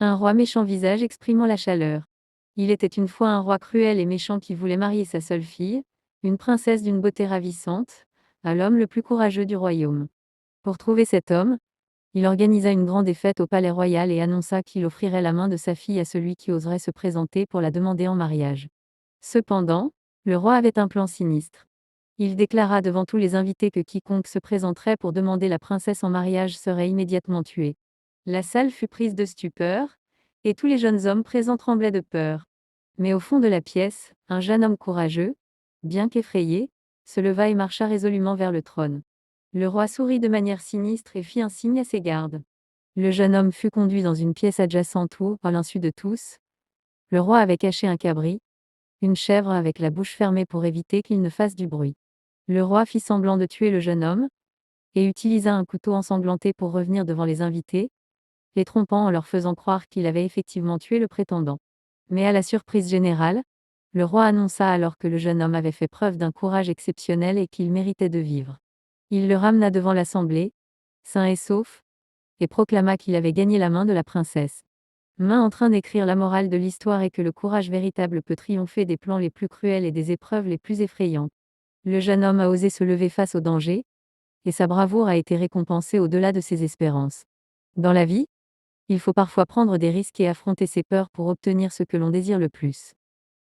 Un roi méchant visage exprimant la chaleur. Il était une fois un roi cruel et méchant qui voulait marier sa seule fille, une princesse d'une beauté ravissante, à l'homme le plus courageux du royaume. Pour trouver cet homme, il organisa une grande fête au palais royal et annonça qu'il offrirait la main de sa fille à celui qui oserait se présenter pour la demander en mariage. Cependant, le roi avait un plan sinistre. Il déclara devant tous les invités que quiconque se présenterait pour demander la princesse en mariage serait immédiatement tué. La salle fut prise de stupeur, et tous les jeunes hommes présents tremblaient de peur. Mais au fond de la pièce, un jeune homme courageux, bien qu'effrayé, se leva et marcha résolument vers le trône. Le roi sourit de manière sinistre et fit un signe à ses gardes. Le jeune homme fut conduit dans une pièce adjacente où, à l'insu de tous, le roi avait caché un cabri, une chèvre avec la bouche fermée pour éviter qu'il ne fasse du bruit. Le roi fit semblant de tuer le jeune homme, et utilisa un couteau ensanglanté pour revenir devant les invités, les trompant en leur faisant croire qu'il avait effectivement tué le prétendant. Mais à la surprise générale, le roi annonça alors que le jeune homme avait fait preuve d'un courage exceptionnel et qu'il méritait de vivre. Il le ramena devant l'assemblée, sain et sauf, et proclama qu'il avait gagné la main de la princesse. Main en train d'écrire la morale de l'histoire et que le courage véritable peut triompher des plans les plus cruels et des épreuves les plus effrayantes. Le jeune homme a osé se lever face au danger, et sa bravoure a été récompensée au-delà de ses espérances. Dans la vie, il faut parfois prendre des risques et affronter ses peurs pour obtenir ce que l'on désire le plus.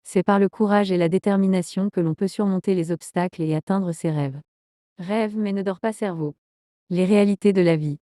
C'est par le courage et la détermination que l'on peut surmonter les obstacles et atteindre ses rêves. Rêve mais ne dors pas cerveau. Les réalités de la vie.